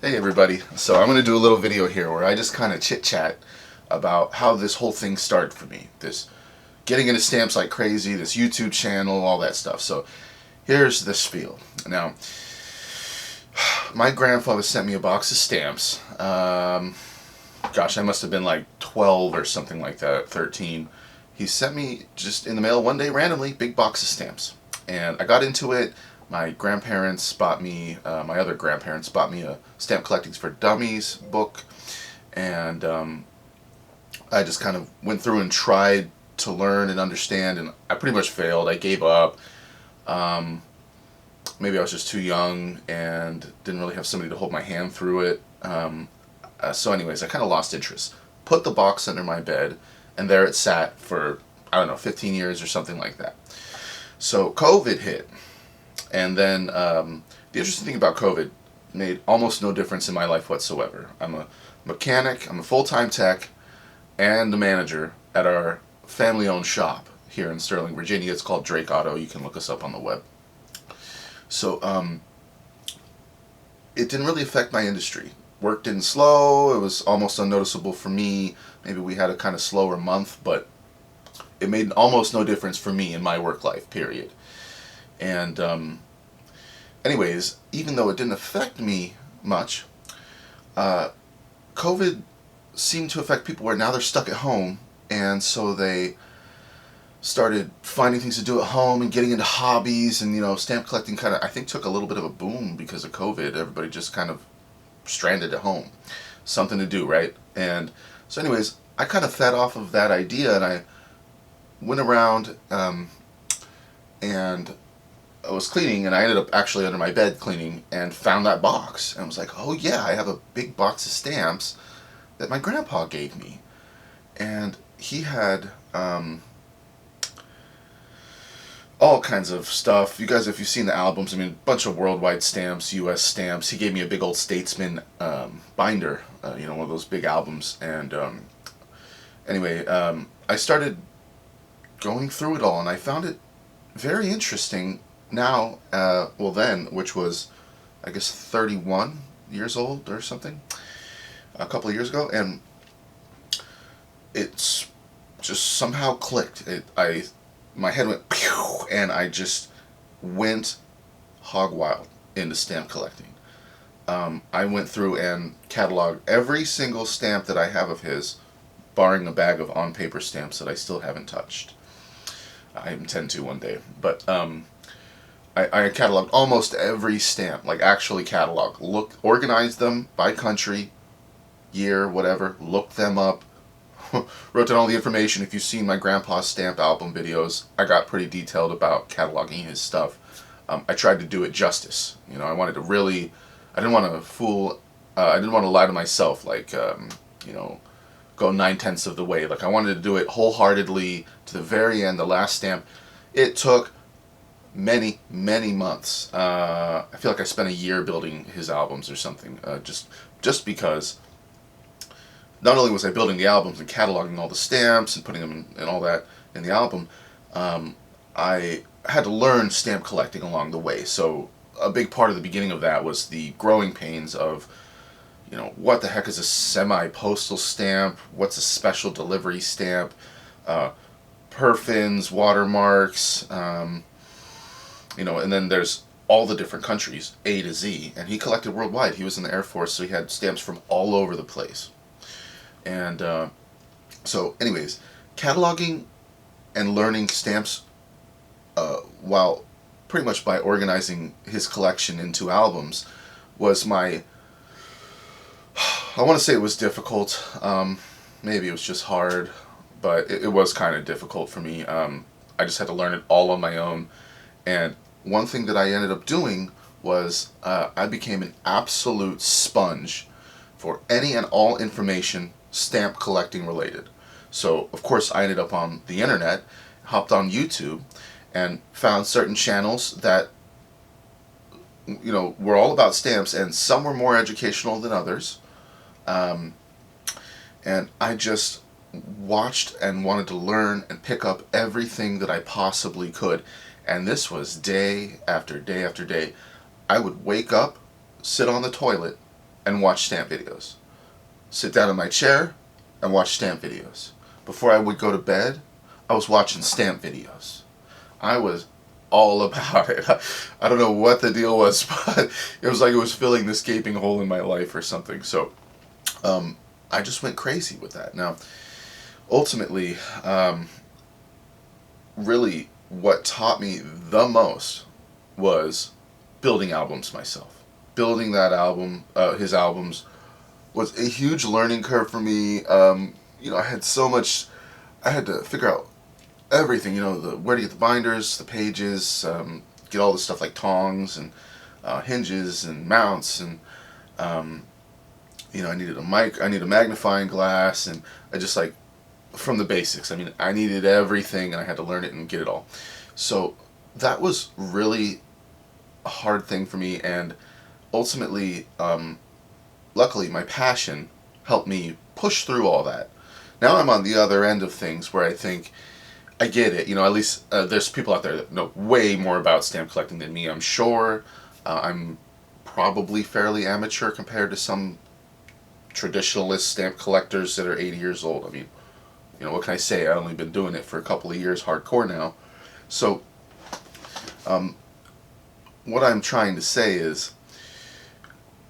Hey everybody, so I'm going to do a little video here where I just kind of chit chat about how this whole thing started for me. This getting into stamps like crazy, this YouTube channel, all that stuff. So here's the spiel. Now, my grandfather sent me a box of stamps. Gosh, I must have been like 12 or something like that, 13. He sent me just in the mail one day randomly, big box of stamps. And I got into it. My grandparents bought me, my other grandparents bought me a Stamp Collecting for Dummies book, and I just kind of went through and tried to learn and understand, and I pretty much failed. I gave up. Maybe I was just too young and didn't really have somebody to hold my hand through it. So anyways, I kind of lost interest. Put the box under my bed, and there it sat for, I don't know, 15 years or something like that. So COVID hit. And then the interesting thing about COVID made almost no difference in my life whatsoever. I'm a mechanic, I'm a full-time tech, and a manager at our family-owned shop here in Sterling, Virginia. It's called Drake Auto. You can look us up on the web. So it didn't really affect my industry. Work didn't slow. It was almost unnoticeable for me. Maybe we had a kind of slower month, but it made almost no difference for me in my work life, period. And anyways, even though it didn't affect me much, COVID seemed to affect people where now they're stuck at home, and so they started finding things to do at home and getting into hobbies, and stamp collecting kind of, I think, took a little bit of a boom because of COVID. Everybody just kind of stranded at home, something to do, right? And so anyways, I kind of fed off of that idea, and I went around and I was cleaning, and I ended up actually under my bed cleaning and found that box, and I was like, oh yeah, I have a big box of stamps that my grandpa gave me. And he had all kinds of stuff. You guys, if you've seen the albums, I mean, a bunch of worldwide stamps, US stamps. He gave me a big old Statesman binder, one of those big albums. And anyway, I started going through it all, and I found it very interesting now, then, which was, I guess, 31 years old or something, a couple of years ago, and it's just somehow clicked. My head went pew, and I just went hog wild into stamp collecting. I went through and cataloged every single stamp that I have of his, barring a bag of on-paper stamps that I still haven't touched. I intend to one day, but I cataloged almost every stamp, like actually cataloged, organized them by country, year, whatever, looked them up, wrote down all the information. If you've seen my grandpa's stamp album videos, I got pretty detailed about cataloging his stuff. I tried to do it justice. I wanted to really, I didn't want to I didn't want to lie to myself, like, go 9/10 of the way. Like, I wanted to do it wholeheartedly to the very end, the last stamp. It took many, many months. I feel like I spent a year building his albums or something, just because not only was I building the albums and cataloging all the stamps and putting them in, and all that in the album, I had to learn stamp collecting along the way. So a big part of the beginning of that was the growing pains of, what the heck is a semi-postal stamp? What's a special delivery stamp? Perfins, watermarks, and then there's all the different countries, A to Z, and he collected worldwide. He was in the Air Force, so he had stamps from all over the place. And so anyways, cataloging and learning stamps, while pretty much by organizing his collection into albums, was my, I want to say it was difficult. Maybe it was just hard, but it was kind of difficult for me. I just had to learn it all on my own. And one thing that I ended up doing was I became an absolute sponge for any and all information stamp collecting related. So of course I ended up on the internet, hopped on YouTube, and found certain channels that were all about stamps, and some were more educational than others. And I just watched and wanted to learn and pick up everything that I possibly could. And this was day after day after day. I would wake up, sit on the toilet, and watch stamp videos. Sit down in my chair and watch stamp videos. Before I would go to bed, I was watching stamp videos. I was all about it. I don't know what the deal was, but it was like it was filling this gaping hole in my life or something. So I just went crazy with that. Now, ultimately, really what taught me the most was building albums myself. Building that album, his albums, was a huge learning curve for me. I had so much, I had to figure out everything, where to get the binders, the pages, get all the stuff like tongs and hinges and mounts, and I needed a mic, I needed a magnifying glass, and I just like, from the basics. I mean, I needed everything, and I had to learn it and get it all. So that was really a hard thing for me, and ultimately, luckily, my passion helped me push through all that. Now I'm on the other end of things where I think I get it. At least there's people out there that know way more about stamp collecting than me, I'm sure. I'm probably fairly amateur compared to some traditionalist stamp collectors that are 80 years old. I mean, what can I say? I've only been doing it for a couple of years hardcore now. So, what I'm trying to say is,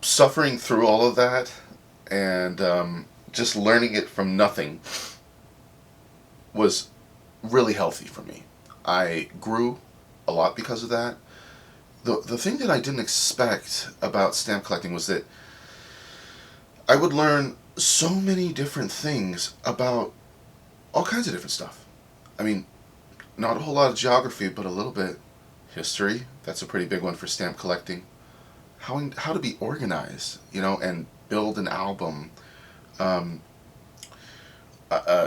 suffering through all of that and just learning it from nothing was really healthy for me. I grew a lot because of that. The thing that I didn't expect about stamp collecting was that I would learn so many different things about all kinds of different stuff. I mean, not a whole lot of geography, but a little bit. History, that's a pretty big one for stamp collecting. How to be organized, and build an album.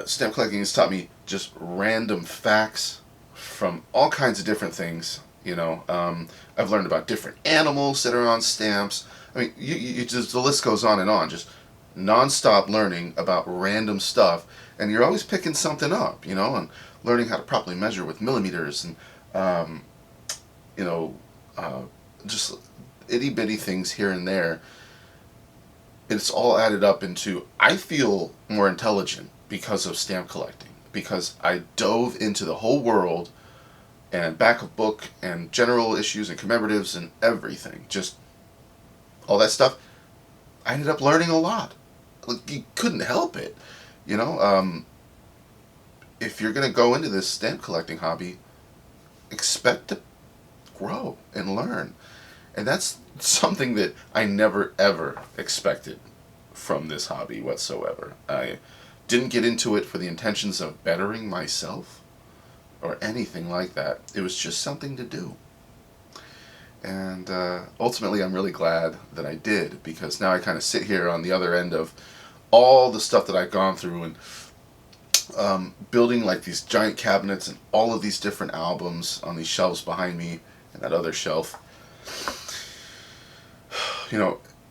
Stamp collecting has taught me just random facts from all kinds of different things. I've learned about different animals that are on stamps. I mean, you just, the list goes on and on. Just nonstop learning about random stuff, and you're always picking something up, and learning how to properly measure with millimeters and just itty bitty things here and there. It's all added up into, I feel more intelligent because of stamp collecting, because I dove into the whole world and back of book and general issues and commemoratives and everything, just all that stuff. I ended up learning a lot. Like, you couldn't help it, if you're gonna go into this stamp collecting hobby, expect to grow and learn. And that's something that I never ever expected from this hobby whatsoever. I didn't get into it for the intentions of bettering myself or anything like that. It was just something to do. And ultimately, I'm really glad that I did, because now I kind of sit here on the other end of all the stuff that I've gone through, and building like these giant cabinets and all of these different albums on these shelves behind me and that other shelf.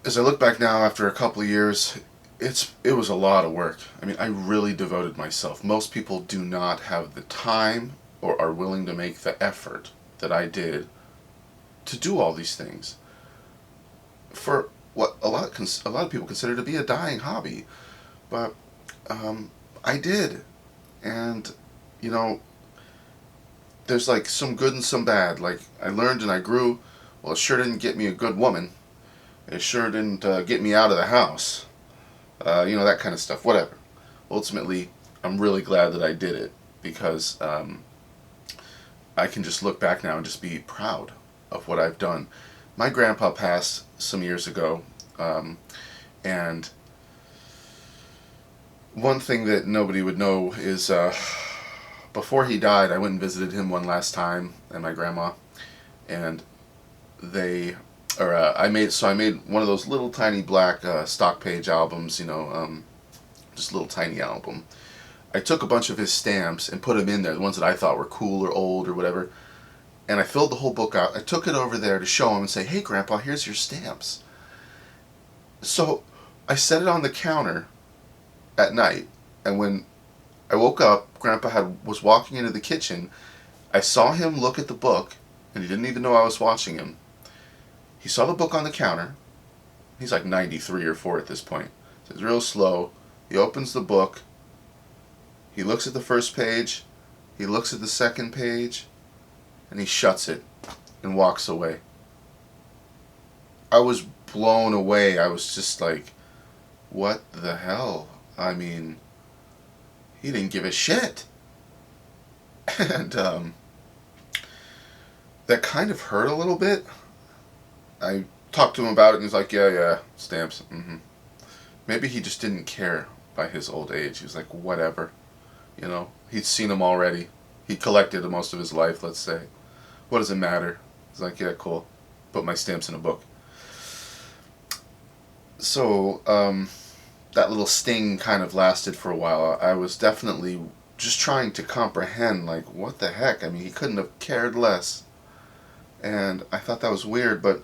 As I look back now after a couple of years, it was a lot of work. I mean, I really devoted myself. Most people do not have the time or are willing to make the effort that I did to do all these things for what a lot of people consider to be a dying hobby. But I did. And there's like some good and some bad. Like, I learned and I grew. Well, it sure didn't get me a good woman. It sure didn't get me out of the house. That kind of stuff. Whatever. Ultimately, I'm really glad that I did it, because I can just look back now and just be proud of what I've done. My grandpa passed some years ago, and one thing that nobody would know is, before he died, I went and visited him one last time, and my grandma, and I made one of those little tiny black stock page albums, just a little tiny album. I took a bunch of his stamps and put them in there, the ones that I thought were cool or old or whatever, and I filled the whole book out. I took it over there to show him and say, "Hey, Grandpa, here's your stamps." So I set it on the counter at night, and when I woke up, Grandpa was walking into the kitchen. I saw him look at the book, and he didn't even know I was watching him. He saw the book on the counter, He's like 93 or 4 at this point. So it's real slow. He opens the book. He looks at the first page. He looks at the second page. And he shuts it and walks away. I was blown away. I was just like, what the hell? I mean, he didn't give a shit. And that kind of hurt a little bit. I talked to him about it and he's like, yeah, stamps. Maybe he just didn't care by his old age. He was like, whatever. You know, he'd seen them already. He collected most of his life, let's say. What does it matter? He's like, yeah, cool. Put my stamps in a book. So, that little sting kind of lasted for a while. I was definitely just trying to comprehend, like, what the heck? I mean, he couldn't have cared less. And I thought that was weird, but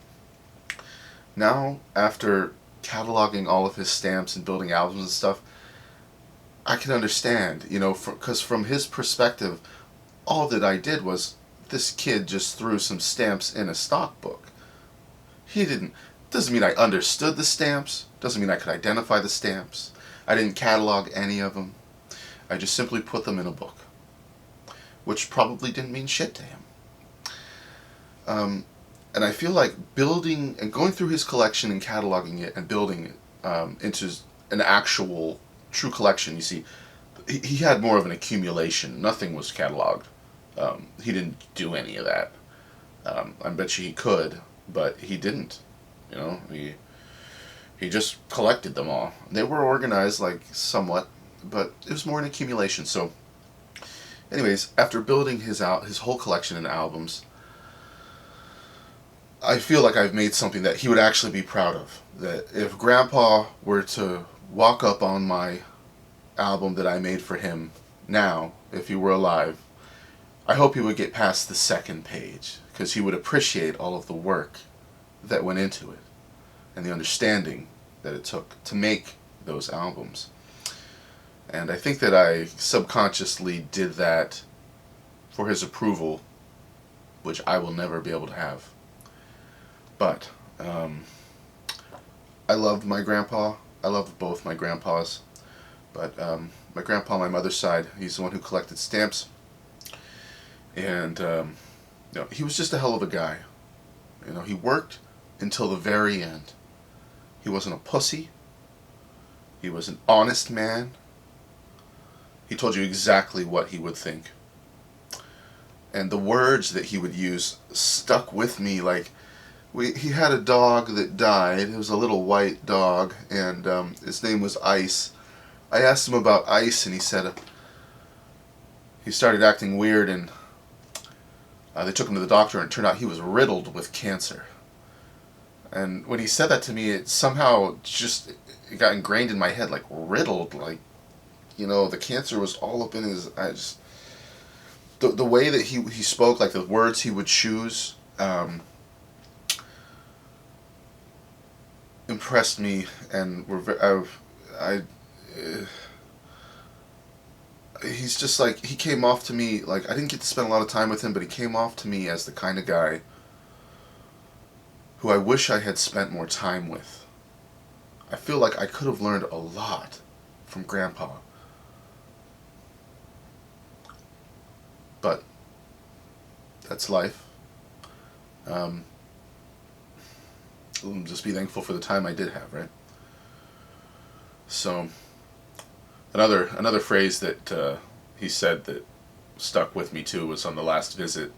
now, after cataloging all of his stamps and building albums and stuff, I can understand, you know, because from his perspective, all that I did was, this kid just threw some stamps in a stock book. Doesn't mean I understood the stamps, doesn't mean I could identify the stamps. I didn't catalog any of them. I just simply put them in a book, which probably didn't mean shit to him. And I feel like building and going through his collection and cataloging it and building it into an actual true collection. You see, he had more of an accumulation. Nothing was cataloged. He didn't do any of that. I bet you he could, but he didn't. You know, he just collected them all. They were organized, like, somewhat, but it was more an accumulation. So, anyways, after building his whole collection in albums, I feel like I've made something that he would actually be proud of. That if Grandpa were to walk up on my album that I made for him now, if he were alive, I hope he would get past the second page, because he would appreciate all of the work that went into it and the understanding that it took to make those albums. And I think that I subconsciously did that for his approval, which I will never be able to have. But I loved my grandpa. I loved both my grandpas. But my grandpa on my mother's side, he's the one who collected stamps. And you know, he was just a hell of a guy. You know, he worked until the very end. He wasn't a pussy. He was an honest man. He told you exactly what he would think. And the words that he would use stuck with me. Like, he had a dog that died. It was a little white dog, and his name was Ice. I asked him about Ice, and he said he started acting weird, and they took him to the doctor, and it turned out he was riddled with cancer. And when he said that to me, it somehow just it got ingrained in my head, like, riddled, like, you know, the cancer was all up in his eyes. The way that he spoke, like the words he would choose, impressed me, and he's just like, he came off to me, like, I didn't get to spend a lot of time with him, but he came off to me as the kind of guy who I wish I had spent more time with. I feel like I could have learned a lot from Grandpa. But that's life. Just be thankful for the time I did have, right? So, another phrase that he said that stuck with me too was on the last visit.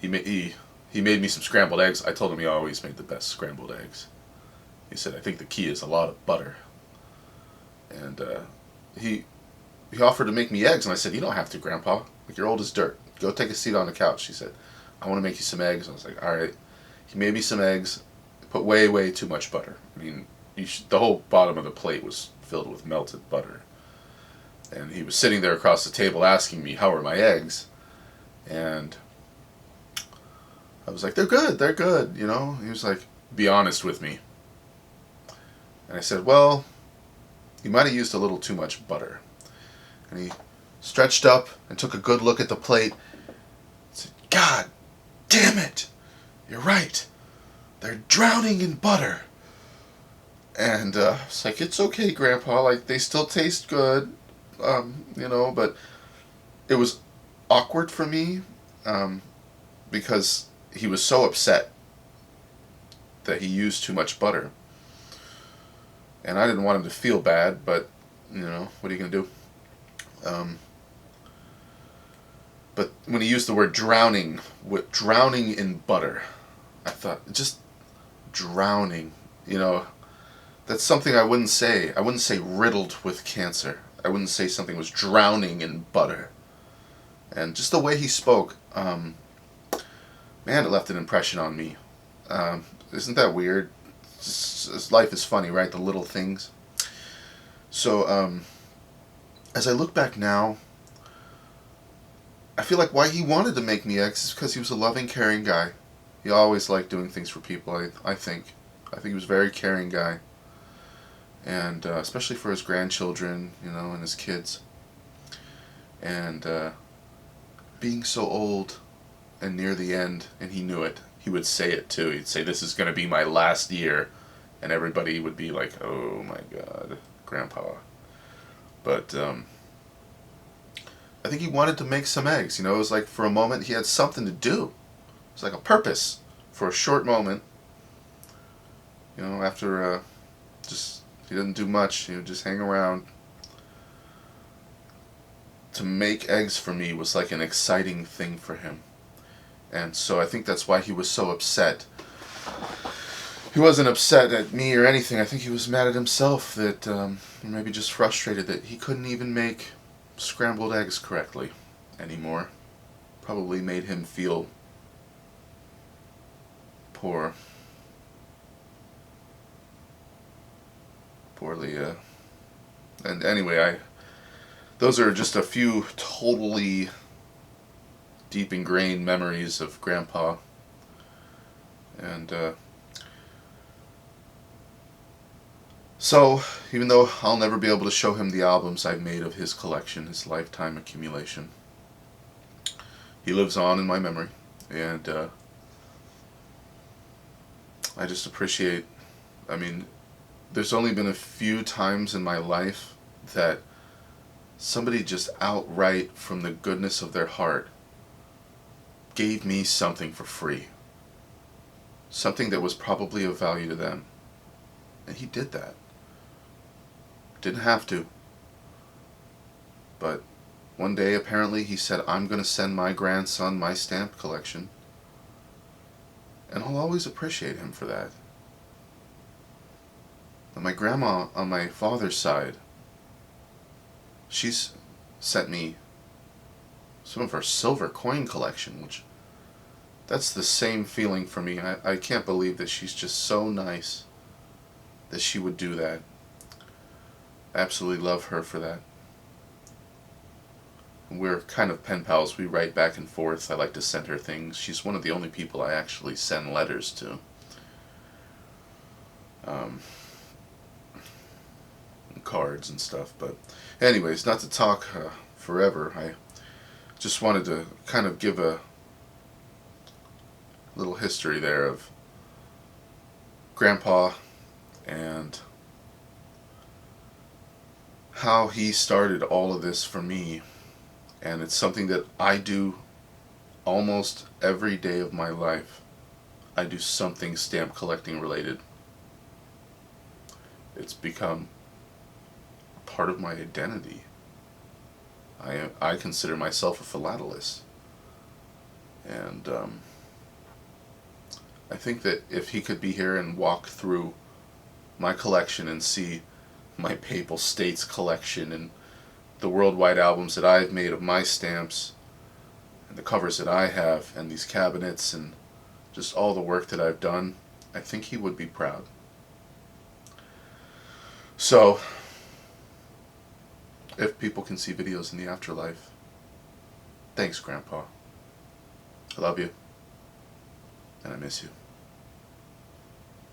He made me some scrambled eggs. I told him he always made the best scrambled eggs. He said, I think the key is a lot of butter. And he offered to make me eggs, and I said, you don't have to, Grandpa. Like, you're old as dirt. Go take a seat on the couch. He said, I want to make you some eggs. I was like, all right. He made me some eggs, put way, way too much butter. I mean, the whole bottom of the plate was filled with melted butter. And he was sitting there across the table asking me, how are my eggs? And I was like, they're good, you know? He was like, be honest with me. And I said, well, you might have used a little too much butter. And he stretched up and took a good look at the plate and said, God damn it, you're right. They're drowning in butter. And it's like, it's okay, Grandpa. Like, they still taste good, but it was awkward for me um, because he was so upset that he used too much butter. And I didn't want him to feel bad, but, what are you going to do? Um, but when he used the word drowning in butter, I thought, just drowning, you know, that's something I wouldn't say. I wouldn't say riddled with cancer. I wouldn't say something was drowning in butter. And just the way he spoke, man, it left an impression on me. Isn't that weird? Life is funny, right? The little things. So, as I look back now, I feel like why he wanted to make me eggs is because he was a loving, caring guy. He always liked doing things for people, I think. I think he was a very caring guy. And especially for his grandchildren, and his kids. And being so old and near the end, and he knew it. He would say it too. He'd say, "This is going to be my last year." And everybody would be like, "Oh my God, Grandpa." But I think he wanted to make some eggs. It was like for a moment he had something to do. It was like a purpose for a short moment. After just he didn't do much. He would just hang around. To make eggs for me was like an exciting thing for him. And so I think that's why he was so upset. He wasn't upset at me or anything. I think he was mad at himself that, maybe just frustrated that he couldn't even make scrambled eggs correctly anymore. Probably made him feel poorly. And anyway, those are just a few totally deep ingrained memories of Grandpa. And so, even though I'll never be able to show him the albums I've made of his collection, his lifetime accumulation, he lives on in my memory. And I just appreciate, there's only been a few times in my life that somebody just outright, from the goodness of their heart, gave me something for free. Something that was probably of value to them. And he did that. Didn't have to. But one day, apparently, he said, "I'm going to send my grandson my stamp collection." And I'll always appreciate him for that. And my grandma, on my father's side, she's sent me some of her silver coin collection, which, that's the same feeling for me. I can't believe that she's just so nice that she would do that. I absolutely love her for that. We're kind of pen pals. We write back and forth. I like to send her things. She's one of the only people I actually send letters to. Cards and stuff. But anyways, not to talk forever, I just wanted to kind of give a little history there of Grandpa and how he started all of this for me. And it's something that I do almost every day of my life. I do something stamp collecting related. It's become part of my identity. I consider myself a philatelist. And I think that if he could be here and walk through my collection and see my Papal States collection and the worldwide albums that I've made of my stamps and the covers that I have and these cabinets and just all the work that I've done, I think he would be proud. So, if people can see videos in the afterlife, thanks, Grandpa. I love you, and I miss you.